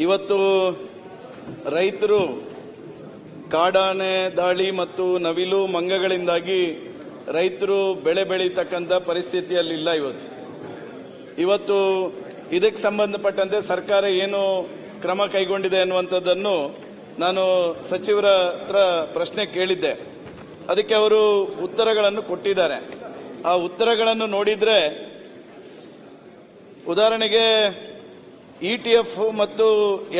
ಇವತ್ತು ರೈತರು ಕಾಡಾನೆ ದಾಳಿ ಮತ್ತು ನವಿಲು ಮಂಗಗಳಿಂದಾಗಿ ರೈತರು ಬೆಳೆ ಬೆಳೀತಕ್ಕಂಥ ಪರಿಸ್ಥಿತಿಯಲ್ಲಿಲ್ಲ. ಇವತ್ತು ಇದಕ್ಕೆ ಸಂಬಂಧಪಟ್ಟಂತೆ ಸರ್ಕಾರ ಏನು ಕ್ರಮ ಕೈಗೊಂಡಿದೆ ಅನ್ನುವಂಥದ್ದನ್ನು ನಾನು ಸಚಿವರ ಹತ್ರ ಪ್ರಶ್ನೆ ಕೇಳಿದ್ದೆ. ಅದಕ್ಕೆ ಅವರು ಉತ್ತರಗಳನ್ನು ಕೊಟ್ಟಿದ್ದಾರೆ. ಆ ಉತ್ತರಗಳನ್ನು ನೋಡಿದರೆ ಉದಾಹರಣೆಗೆ ETF ಮತ್ತು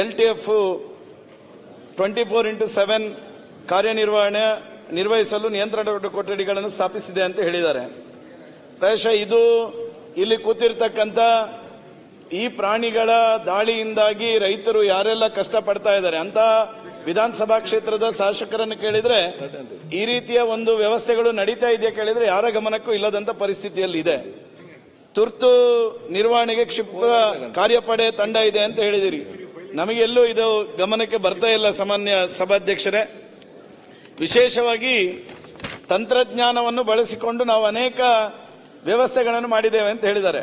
LTF 24/7 ನಿರ್ವಹಿಸಲು ನಿಯಂತ್ರಣ ಕೊಠಡಿಗಳನ್ನು ಸ್ಥಾಪಿಸಿದೆ ಅಂತ ಹೇಳಿದ್ದಾರೆ. ಪ್ರಾಯಶಃ ಇದು ಇಲ್ಲಿ ಕೂತಿರ್ತಕ್ಕಂಥ ಈ ಪ್ರಾಣಿಗಳ ದಾಳಿಯಿಂದಾಗಿ ರೈತರು ಯಾರೆಲ್ಲ ಕಷ್ಟಪಡ್ತಾ ಇದ್ದಾರೆ ಅಂತ ವಿಧಾನಸಭಾ ಕ್ಷೇತ್ರದ ಶಾಸಕರನ್ನು ಕೇಳಿದ್ರೆ ಈ ರೀತಿಯ ಒಂದು ವ್ಯವಸ್ಥೆಗಳು ನಡೀತಾ ಇದೆಯಾ ಕೇಳಿದ್ರೆ ಯಾರ ಗಮನಕ್ಕೂ ಇಲ್ಲದಂತ ಪರಿಸ್ಥಿತಿಯಲ್ಲಿ ಇದೆ. ತುರ್ತು ನಿರ್ವಹಣೆಗೆ ಕ್ಷಿಪ್ರ ಕಾರ್ಯಪಡೆ ತಂಡ ಇದೆ ಅಂತ ಹೇಳಿದಿರಿ. ನಮಗೆಲ್ಲೂ ಇದು ಗಮನಕ್ಕೆ ಬರ್ತಾ ಇಲ್ಲ ಸಾಮಾನ್ಯ ಸಭಾಧ್ಯಕ್ಷರೇ. ವಿಶೇಷವಾಗಿ ತಂತ್ರಜ್ಞಾನವನ್ನು ಬಳಸಿಕೊಂಡು ನಾವು ಅನೇಕ ವ್ಯವಸ್ಥೆಗಳನ್ನು ಮಾಡಿದ್ದೇವೆ ಅಂತ ಹೇಳಿದ್ದಾರೆ.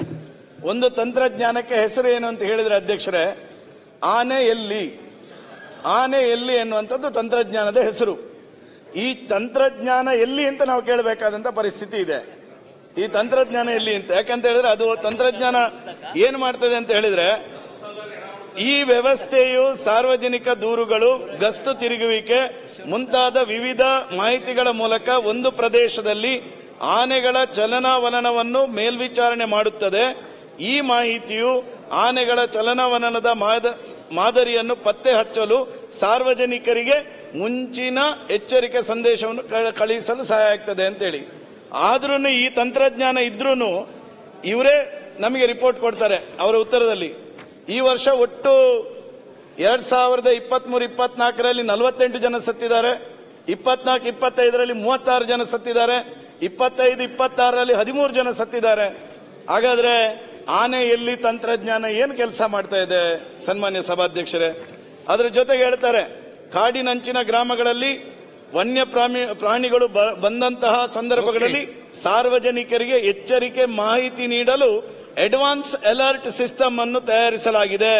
ಒಂದು ತಂತ್ರಜ್ಞಾನಕ್ಕೆ ಹೆಸರು ಏನು ಅಂತ ಹೇಳಿದ್ರೆ ಅಧ್ಯಕ್ಷರೇ, ಆನೆ ಎಲ್ಲಿ ಎನ್ನುವಂಥದ್ದು ತಂತ್ರಜ್ಞಾನದ ಹೆಸರು. ಈ ತಂತ್ರಜ್ಞಾನ ಎಲ್ಲಿ ಅಂತ ನಾವು ಕೇಳಬೇಕಾದಂತ ಪರಿಸ್ಥಿತಿ ಇದೆ. ಈ ತಂತ್ರಜ್ಞಾನ ಎಲ್ಲಿ ಅಂತ ಯಾಕಂತ ಹೇಳಿದ್ರೆ ಅದು ತಂತ್ರಜ್ಞಾನ ಏನ್ ಮಾಡ್ತದೆ ಅಂತ ಹೇಳಿದ್ರೆ, ಈ ವ್ಯವಸ್ಥೆಯು ಸಾರ್ವಜನಿಕ ದೂರುಗಳು, ಗಸ್ತು ತಿರುಗುವಿಕೆ ಮುಂತಾದ ವಿವಿಧ ಮಾಹಿತಿಗಳ ಮೂಲಕ ಒಂದು ಪ್ರದೇಶದಲ್ಲಿ ಆನೆಗಳ ಚಲನವಲನವನ್ನು ಮೇಲ್ವಿಚಾರಣೆ ಮಾಡುತ್ತದೆ. ಈ ಮಾಹಿತಿಯು ಆನೆಗಳ ಚಲನವಲನದ ಮಾದರಿಯನ್ನು ಪತ್ತೆ ಹಚ್ಚಲು ಸಾರ್ವಜನಿಕರಿಗೆ ಮುಂಚಿನ ಎಚ್ಚರಿಕೆ ಸಂದೇಶವನ್ನು ಕಳುಹಿಸಲು ಸಹಾಯ ಆಗ್ತದೆ ಅಂತೇಳಿ. ಆದ್ರೂ ಈ ತಂತ್ರಜ್ಞಾನ ಇದ್ರೂ ಇವರೇ ನಮಗೆ ರಿಪೋರ್ಟ್ ಕೊಡ್ತಾರೆ ಅವರ ಉತ್ತರದಲ್ಲಿ. ಈ ವರ್ಷ ಒಟ್ಟು 2023-24ರಲ್ಲಿ 48 ಜನ ಸತ್ತಿದ್ದಾರೆ, 24-25ರಲ್ಲಿ 36 ಜನ ಸತ್ತಿದ್ದಾರೆ, 25-26ರಲ್ಲಿ 13 ಜನ ಸತ್ತಿದ್ದಾರೆ. ಹಾಗಾದ್ರೆ ಆನೆ ಎಲ್ಲಿ ತಂತ್ರಜ್ಞಾನ ಏನು ಕೆಲಸ ಮಾಡ್ತಾ ಇದೆ ಸನ್ಮಾನ್ಯ ಸಭಾಧ್ಯಕ್ಷರೇ? ಅದರ ಜೊತೆಗೆ ಹೇಳ್ತಾರೆ, ಕಾಡಿನಂಚಿನ ಗ್ರಾಮಗಳಲ್ಲಿ ವನ್ಯ ಪ್ರಾಣಿಗಳು ಬಂದಂತಹ ಸಂದರ್ಭಗಳಲ್ಲಿ ಸಾರ್ವಜನಿಕರಿಗೆ ಎಚ್ಚರಿಕೆ ಮಾಹಿತಿ ನೀಡಲು ಅಡ್ವಾನ್ಸ್ ಅಲರ್ಟ್ ಸಿಸ್ಟಮ್ ಅನ್ನು ತಯಾರಿಸಲಾಗಿದೆ.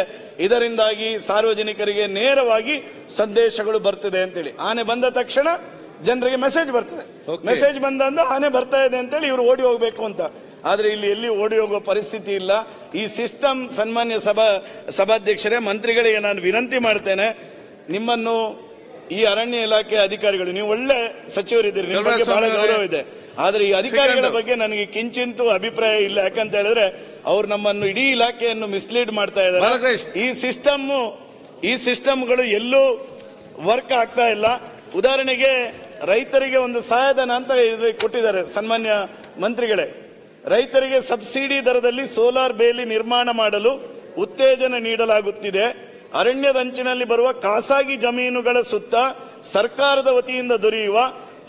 ಇದರಿಂದಾಗಿ ಸಾರ್ವಜನಿಕರಿಗೆ ನೇರವಾಗಿ ಸಂದೇಶಗಳು ಬರ್ತದೆ ಅಂತೇಳಿ. ಆನೆ ಬಂದ ತಕ್ಷಣ ಜನರಿಗೆ ಮೆಸೇಜ್ ಬರ್ತದೆ, ಮೆಸೇಜ್ ಬಂದಂದು ಆನೆ ಬರ್ತಾ ಇದೆ ಅಂತೇಳಿ ಇವರು ಓಡಿ ಹೋಗ್ಬೇಕು ಅಂತ. ಆದ್ರೆ ಇಲ್ಲಿ ಎಲ್ಲಿ ಓಡಿ ಹೋಗುವ ಪರಿಸ್ಥಿತಿ ಇಲ್ಲ. ಈ ಸಿಸ್ಟಮ್ ಸನ್ಮಾನ್ಯ ಸಭಾಧ್ಯಕ್ಷರೇ, ಮಂತ್ರಿಗಳಿಗೆ ನಾನು ವಿನಂತಿ ಮಾಡ್ತೇನೆ, ನಿಮ್ಮನ್ನು ಈ ಅರಣ್ಯ ಇಲಾಖೆ ಅಧಿಕಾರಿಗಳು, ನೀವು ಒಳ್ಳೆ ಸಚಿವರಿದ್ದೀರಿ, ನಿಮ್ಮ ಬಗ್ಗೆ ಬಹಳ ಗೌರವ ಇದೆ. ಆದ್ರೆ ಈ ಅಧಿಕಾರಿಗಳ ಬಗ್ಗೆ ನನಗೆ ಕಿಂಚಿಂತೂ ಅಭಿಪ್ರಾಯ ಇಲ್ಲ. ಯಾಕಂತ ಹೇಳಿದ್ರೆ ಅವ್ರು ನಮ್ಮನ್ನು ಇಡೀ ಇಲಾಖೆಯನ್ನು ಮಿಸ್ಲೀಡ್ ಮಾಡ್ತಾ ಇದ್ದಾರೆ. ಈ ಸಿಸ್ಟಮ್ಗಳು ಎಲ್ಲೂ ವರ್ಕ್ ಆಗ್ತಾ ಇಲ್ಲ. ಉದಾಹರಣೆಗೆ ರೈತರಿಗೆ ಒಂದು ಸಹಾಯಧನ ಅಂತ ಕೊಟ್ಟಿದ್ದಾರೆ ಸನ್ಮಾನ್ಯ ಮಂತ್ರಿಗಳೇ. ರೈತರಿಗೆ ಸಬ್ಸಿಡಿ ದರದಲ್ಲಿ ಸೋಲಾರ್ ಬೇಲಿ ನಿರ್ಮಾಣ ಮಾಡಲು ಉತ್ತೇಜನ ನೀಡಲಾಗುತ್ತಿದೆ. ಅರಣ್ಯದಂಚಿನಲ್ಲಿ ಬರುವ ಖಾಸಗಿ ಜಮೀನುಗಳ ಸುತ್ತ ಸರ್ಕಾರದ ವತಿಯಿಂದ ದೊರೆಯುವ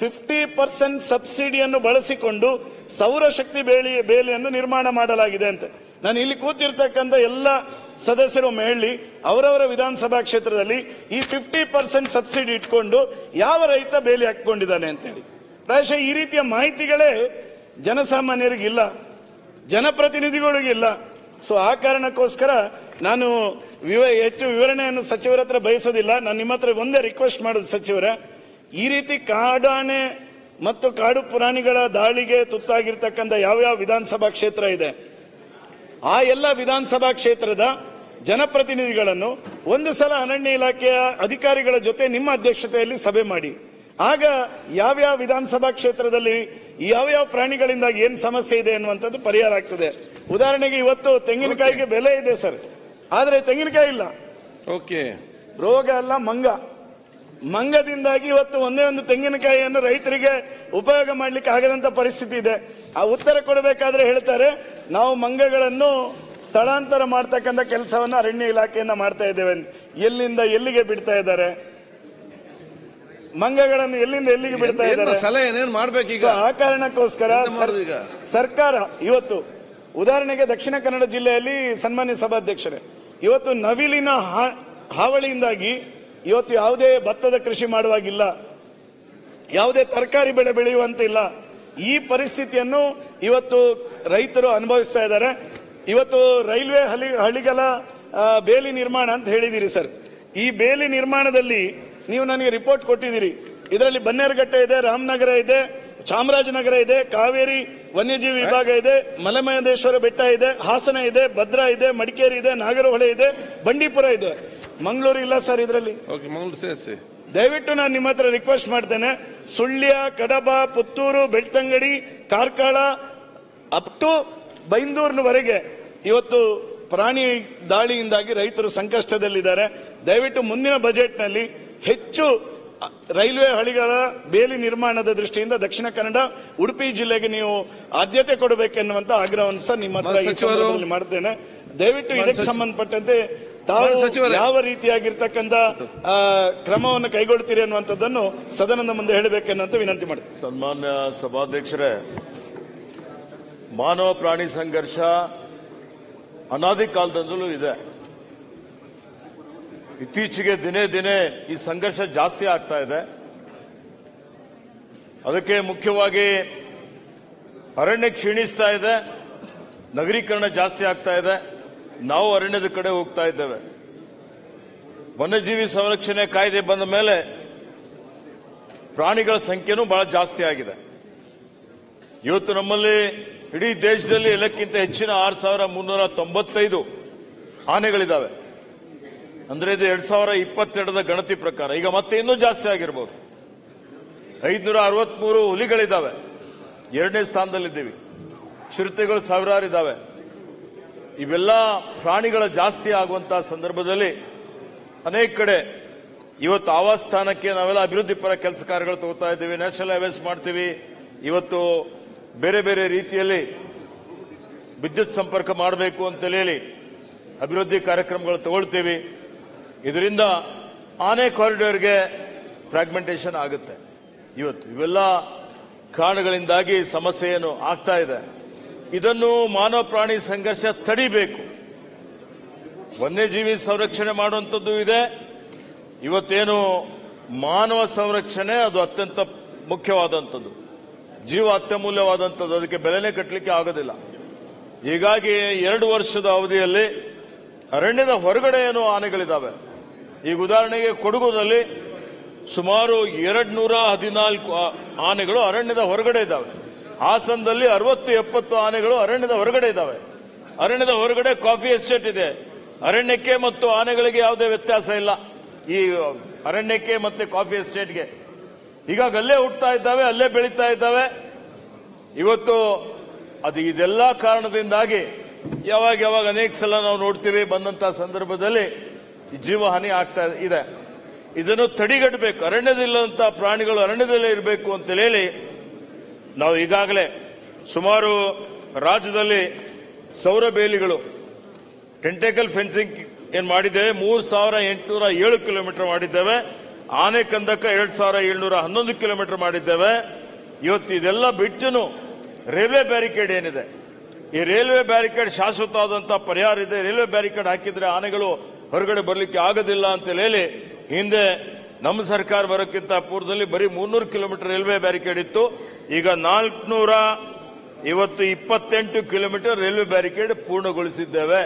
50% ಸಬ್ಸಿಡಿಯನ್ನು ಬಳಸಿಕೊಂಡು ಸೌರಶಕ್ತಿ ಬೇಲಿಯನ್ನು ನಿರ್ಮಾಣ ಮಾಡಲಾಗಿದೆ ಅಂತ. ನಾನು ಇಲ್ಲಿ ಕೂತಿರ್ತಕ್ಕಂಥ ಎಲ್ಲ ಸದಸ್ಯರು ಹೇಳಿ, ಅವರವರ ವಿಧಾನಸಭಾ ಕ್ಷೇತ್ರದಲ್ಲಿ ಈ 50% ಸಬ್ಸಿಡಿ ಇಟ್ಕೊಂಡು ಯಾವ ರೈತ ಬೇಲಿ ಹಾಕೊಂಡಿದ್ದಾನೆ ಅಂತೇಳಿ. ಪ್ರಾಯಶಃ ಈ ರೀತಿಯ ಮಾಹಿತಿಗಳೇ ಜನಸಾಮಾನ್ಯರಿಗಿಲ್ಲ, ಜನಪ್ರತಿನಿಧಿಗಳಿಗಿಲ್ಲ. ಸೊ ಆ ಕಾರಣಕ್ಕೋಸ್ಕರ ನಾನು ಹೆಚ್ಚು ವಿವರಣೆಯನ್ನು ಸಚಿವರ ಹತ್ರ ಬಯಸೋದಿಲ್ಲ. ನಾನು ನಿಮ್ಮ ಹತ್ರ ಒಂದೇ ರಿಕ್ವೆಸ್ಟ್ ಮಾಡೋದು ಸಚಿವರೇ, ಈ ರೀತಿ ಕಾಡಾನೆ ಮತ್ತು ಕಾಡು ಪ್ರಾಣಿಗಳ ದಾಳಿಗೆ ತುತ್ತಾಗಿರ್ತಕ್ಕಂಥ ಯಾವ್ಯಾವ ವಿಧಾನಸಭಾ ಕ್ಷೇತ್ರ ಇದೆ, ಆ ಎಲ್ಲ ವಿಧಾನಸಭಾ ಕ್ಷೇತ್ರದ ಜನಪ್ರತಿನಿಧಿಗಳನ್ನು ಒಂದು ಸಲ ಅರಣ್ಯ ಇಲಾಖೆಯ ಅಧಿಕಾರಿಗಳ ಜೊತೆ ನಿಮ್ಮ ಅಧ್ಯಕ್ಷತೆಯಲ್ಲಿ ಸಭೆ ಮಾಡಿ. ಆಗ ಯಾವ್ಯಾವ ವಿಧಾನಸಭಾ ಕ್ಷೇತ್ರದಲ್ಲಿ ಯಾವ್ಯಾವ ಪ್ರಾಣಿಗಳಿಂದಾಗಿ ಏನ್ ಸಮಸ್ಯೆ ಇದೆ ಅನ್ನುವಂಥದ್ದು ಪರಿಹಾರ ಆಗ್ತದೆ. ಉದಾಹರಣೆಗೆ ಇವತ್ತು ತೆಂಗಿನಕಾಯಿಗೆ ಬೆಲೆ ಇದೆ ಸರ್, ಆದ್ರೆ ತೆಂಗಿನಕಾಯಿ ಇಲ್ಲ. ರೋಗ ಅಲ್ಲ, ಮಂಗದಿಂದಾಗಿ ಇವತ್ತು ಒಂದೇ ಒಂದು ತೆಂಗಿನಕಾಯಿಯನ್ನು ರೈತರಿಗೆ ಉಪಯೋಗ ಮಾಡ್ಲಿಕ್ಕೆ ಆಗದಂತ ಪರಿಸ್ಥಿತಿ ಇದೆ. ಆ ಉತ್ತರ ಕೊಡಬೇಕಾದ್ರೆ ಹೇಳ್ತಾರೆ, ನಾವು ಮಂಗಗಳನ್ನು ಸ್ಥಳಾಂತರ ಮಾಡ್ತಕ್ಕಂಥ ಕೆಲಸವನ್ನ ಅರಣ್ಯ ಇಲಾಖೆಯಿಂದ ಮಾಡ್ತಾ ಇದ್ದೇವೆ. ಎಲ್ಲಿಂದ ಎಲ್ಲಿಗೆ ಬಿಡ್ತಾ ಇದ್ದಾರೆ ಮಂಗಗಳನ್ನು, ಎಲ್ಲಿಂದ ಎಲ್ಲಿಗೆ ಬಿಡ್ತಾ ಇದ್ದಾರೆ? ಆ ಕಾರಣಕ್ಕೋಸ್ಕರ ಸರ್ಕಾರ ಇವತ್ತು ಉದಾಹರಣೆಗೆ ದಕ್ಷಿಣ ಕನ್ನಡ ಜಿಲ್ಲೆಯಲ್ಲಿ ಸನ್ಮಾನ್ಯ ಸಭಾಧ್ಯಕ್ಷರೇ, ಇವತ್ತು ನವಿಲಿನ ಹಾವಳಿಯಿಂದಾಗಿ ಇವತ್ತು ಯಾವುದೇ ಭತ್ತದ ಕೃಷಿ ಮಾಡುವಾಗಿಲ್ಲ, ಯಾವುದೇ ತರಕಾರಿ ಬೆಳೆ ಬೆಳೆಯುವಂತಿಲ್ಲ. ಈ ಪರಿಸ್ಥಿತಿಯನ್ನು ಇವತ್ತು ರೈತರು ಅನುಭವಿಸ್ತಾ ಇದ್ದಾರೆ. ಇವತ್ತು ರೈಲ್ವೆ ಹಳಿಗಳ ಬೇಲಿ ನಿರ್ಮಾಣ ಅಂತ ಹೇಳಿದಿರಿ ಸರ್. ಈ ಬೇಲಿ ನಿರ್ಮಾಣದಲ್ಲಿ ನೀವು ನನಗೆ ರಿಪೋರ್ಟ್ ಕೊಟ್ಟಿದ್ದೀರಿ. ಇದರಲ್ಲಿ ಬನ್ನೇರುಘಟ್ಟ ಇದೆ, ರಾಮನಗರ ಇದೆ, ಚಾಮರಾಜನಗರ ಇದೆ, ಕಾವೇರಿ ವನ್ಯಜೀವಿ ವಿಭಾಗ ಇದೆ, ಮಲೆಮಹದೇಶ್ವರ ಬೆಟ್ಟ ಇದೆ, ಹಾಸನ ಇದೆ, ಭದ್ರಾ ಇದೆ, ಮಡಿಕೇರಿ ಇದೆ, ನಾಗರಹೊಳೆ ಇದೆ, ಬಂಡೀಪುರ ಇದೆ. ಮಂಗಳೂರು ಇಲ್ಲ ಸರ್ ಇದರಲ್ಲಿ. ದಯವಿಟ್ಟು ನಾನು ನಿಮ್ಮ ಹತ್ರ ರಿಕ್ವೆಸ್ಟ್ ಮಾಡ್ತೇನೆ, ಸುಳ್ಯ, ಕಡಬ, ಪುತ್ತೂರು, ಬೆಳ್ತಂಗಡಿ, ಕಾರ್ಕಳ ಅಪ್ ಟು ಬೈಂದೂರಿನವರೆಗೆ ಇವತ್ತು ಪ್ರಾಣಿ ದಾಳಿಯಿಂದಾಗಿ ರೈತರು ಸಂಕಷ್ಟದಲ್ಲಿದ್ದಾರೆ. ದಯವಿಟ್ಟು ಮುಂದಿನ ಬಜೆಟ್ನಲ್ಲಿ ಹೆಚ್ಚು ರೈಲ್ವೆ ಹಳಿಗಳ ಬೇಲಿ ನಿರ್ಮಾಣದ ದೃಷ್ಟಿಯಿಂದ ದಕ್ಷಿಣ ಕನ್ನಡ, ಉಡುಪಿ ಜಿಲ್ಲೆಗೆ ನೀವು ಆದ್ಯತೆ ಕೊಡಬೇಕೆನ್ನುವಂತ ಆಗ್ರಹವನ್ನು ಸಹ ನಿಮ್ಮ ಹತ್ರ ಈ ಸಂದರ್ಭದಲ್ಲಿ ಮಾಡ್ತೇನೆ. ದಯವಿಟ್ಟು ಇದಕ್ಕೆ ಸಂಬಂಧಪಟ್ಟಂತೆ ತಾವು ಯಾವ ರೀತಿಯಾಗಿರ್ತಕ್ಕಂಥ ಕ್ರಮವನ್ನು ಕೈಗೊಳ್ತೀರಿ ಅನ್ನುವಂಥದ್ದನ್ನು ಸದನದ ಮುಂದೆ ಹೇಳಬೇಕೆನ್ನುವಂತ ವಿನಂತಿ ಮಾಡ್ತೀನಿ. ಸನ್ಮಾನ್ಯ ಸಭಾಧ್ಯಕ್ಷರೇ, ಮಾನವ ಪ್ರಾಣಿ ಸಂಘರ್ಷ ಅನಾದಿ ಕಾಲದಿಂದಲೂ ಇದೆ. ಇತ್ತೀಚೆಗೆ ದಿನೇ ದಿನೇ ಈ ಸಂಘರ್ಷ ಜಾಸ್ತಿ ಆಗ್ತಾ ಇದೆ. ಅದಕ್ಕೆ ಮುಖ್ಯವಾಗಿ ಅರಣ್ಯ ಕ್ಷೀಣಿಸ್ತಾ ಇದೆ, ನಗರೀಕರಣ ಜಾಸ್ತಿ ಆಗ್ತಾ ಇದೆ, ನಾವು ಅರಣ್ಯದ ಕಡೆ ಹೋಗ್ತಾ ಇದ್ದೇವೆ. ವನ್ಯಜೀವಿ ಸಂರಕ್ಷಣೆ ಕಾಯ್ದೆ ಬಂದ ಮೇಲೆ ಪ್ರಾಣಿಗಳ ಸಂಖ್ಯೆನೂ ಬಹಳ ಜಾಸ್ತಿ ಆಗಿದೆ. ಇವತ್ತು ನಮ್ಮಲ್ಲಿ ಇಡೀ ದೇಶದಲ್ಲಿ ಎಲ್ಲಕ್ಕಿಂತ ಹೆಚ್ಚಿನ 6395 ಆನೆಗಳಿದ್ದಾವೆ. ಅಂದ್ರೆ ಇದು 2022ರ ಗಣತಿ ಪ್ರಕಾರ. ಈಗ ಮತ್ತೆ ಇನ್ನೂ ಜಾಸ್ತಿ ಆಗಿರ್ಬೋದು. 563 ಹುಲಿಗಳಿದ್ದಾವೆ, 2ನೇ ಸ್ಥಾನದಲ್ಲಿದ್ದೀವಿ. ಚಿರತೆಗಳು ಸಾವಿರಾರು ಇದ್ದಾವೆ. ಇವೆಲ್ಲ ಪ್ರಾಣಿಗಳ ಜಾಸ್ತಿ ಆಗುವಂತಹ ಸಂದರ್ಭದಲ್ಲಿ ಅನೇಕ ಕಡೆ ಇವತ್ತು ಆವಾಸ ಸ್ಥಾನಕ್ಕೆ ನಾವೆಲ್ಲ ಅಭಿವೃದ್ಧಿ ಪರ ಕೆಲಸ ಕಾರ್ಯಗಳು ತಗೋತಾ ಇದ್ದೀವಿ, ನ್ಯಾಷನಲ್ ಹೈವೇಸ್ ಮಾಡ್ತೀವಿ. ಇವತ್ತು ಬೇರೆ ಬೇರೆ ರೀತಿಯಲ್ಲಿ ವಿದ್ಯುತ್ ಸಂಪರ್ಕ ಮಾಡಬೇಕು ಅಂತ ಹೇಳಿ ಅಭಿವೃದ್ಧಿ ಕಾರ್ಯಕ್ರಮಗಳು ತಗೊಳ್ತೀವಿ. ಇದರಿಂದ ಆನೆ ಕಾರಿಡಾರ್ಗೆ ಫ್ರಾಗ್ಮೆಂಟೇಷನ್ ಆಗುತ್ತೆ. ಇವತ್ತು ಇವೆಲ್ಲ ಕಾರಣಗಳಿಂದಾಗಿ ಸಮಸ್ಯೆ ಏನು ಆಗ್ತಾ ಇದೆ. ಇದನ್ನು ಮಾನವ ಪ್ರಾಣಿ ಸಂಘರ್ಷ ತಡಿಬೇಕು. ವನ್ಯಜೀವಿ ಸಂರಕ್ಷಣೆ ಮಾಡುವಂಥದ್ದು ಇದೆ. ಇವತ್ತೇನು ಮಾನವ ಸಂರಕ್ಷಣೆ ಅದು ಅತ್ಯಂತ ಮುಖ್ಯವಾದಂಥದ್ದು, ಜೀವ ಅತ್ಯಮೂಲ್ಯವಾದಂಥದ್ದು. ಅದಕ್ಕೆ ಬೆಲೆನೇ ಕಟ್ಟಲಿಕ್ಕೆ ಆಗೋದಿಲ್ಲ. ಹೀಗಾಗಿ 2 ವರ್ಷದ ಅವಧಿಯಲ್ಲಿ ಅರಣ್ಯದ ಹೊರಗಡೆ ಏನು ಆನೆಗಳಿದ್ದಾವೆ. ಈಗ ಉದಾಹರಣೆಗೆ ಕೊಡಗುನಲ್ಲಿ ಸುಮಾರು 214 ಆನೆಗಳು ಅರಣ್ಯದ ಹೊರಗಡೆ ಇದ್ದಾವೆ. ಹಾಸನದಲ್ಲಿ 60-70 ಆನೆಗಳು ಅರಣ್ಯದ ಹೊರಗಡೆ ಇದ್ದಾವೆ. ಅರಣ್ಯದ ಹೊರಗಡೆ ಕಾಫಿ ಎಸ್ಟೇಟ್ ಇದೆ. ಅರಣ್ಯಕ್ಕೆ ಮತ್ತು ಆನೆಗಳಿಗೆ ಯಾವುದೇ ವ್ಯತ್ಯಾಸ ಇಲ್ಲ. ಈ ಅರಣ್ಯಕ್ಕೆ ಮತ್ತೆ ಕಾಫಿ ಎಸ್ಟೇಟ್ಗೆ ಹೀಗಾಗಿ ಅಲ್ಲೇ ಹುಟ್ಟುತ್ತಾ ಇದ್ದಾವೆ, ಅಲ್ಲೇ ಬೆಳೀತಾ ಇದ್ದಾವೆ. ಇವತ್ತು ಅದು ಇದೆಲ್ಲ ಕಾರಣದಿಂದಾಗಿ ಯಾವಾಗ ಅನೇಕ ಸಲ ನಾವು ನೋಡ್ತೀವಿ, ಬಂದಂತಹ ಸಂದರ್ಭದಲ್ಲಿ ಜೀವಹಾನಿ ಆಗ್ತಾ ಇದೆ. ಇದನ್ನು ತಡೆಗಟ್ಟಬೇಕು. ಅರಣ್ಯದಲ್ಲಿರುವಂಥ ಪ್ರಾಣಿಗಳು ಅರಣ್ಯದಲ್ಲೇ ಇರಬೇಕು ಅಂತ ಹೇಳಿ ನಾವು ಈಗಾಗಲೇ ಸುಮಾರು ರಾಜ್ಯದಲ್ಲಿ ಸೌರ ಬೇಲಿಗಳು ಟೆಂಟೇಕಲ್ ಫೆನ್ಸಿಂಗ್ ಏನ್ ಮಾಡಿದ್ದೇವೆ, 3807 ಕಿಲೋಮೀಟರ್ ಮಾಡಿದ್ದೇವೆ. ಆನೆ ಕಂದಕ 2711 ಕಿಲೋಮೀಟರ್ ಮಾಡಿದ್ದೇವೆ. ಇವತ್ತು ಇದೆಲ್ಲ ಬಿಟ್ಟು ರೈಲ್ವೆ ಬ್ಯಾರಿಕೇಡ್ ಏನಿದೆ, ಈ ರೈಲ್ವೆ ಬ್ಯಾರಿಕೇಡ್ ಶಾಶ್ವತವಾದಂತಹ ಪರಿಹಾರ ಇದೆ. ರೈಲ್ವೆ ಬ್ಯಾರಿಕೇಡ್ ಹಾಕಿದ್ರೆ ಆನೆಗಳು ಹೊರಗಡೆ ಬರಲಿಕ್ಕೆ ಆಗೋದಿಲ್ಲ ಅಂತ ಹೇಳಿ ಹಿಂದೆ ನಮ್ಮ ಸರ್ಕಾರ ಬರೋಕ್ಕಿಂತ ಪೂರ್ವದಲ್ಲಿ ಬರೀ 300 ಕಿಲೋಮೀಟರ್ ರೈಲ್ವೆ ಬ್ಯಾರಿಕೇಡ್ ಇತ್ತು. ಈಗ 428 ಕಿಲೋಮೀಟರ್ ರೈಲ್ವೆ ಬ್ಯಾರಿಕೇಡ್ ಪೂರ್ಣಗೊಳಿಸಿದ್ದೇವೆ.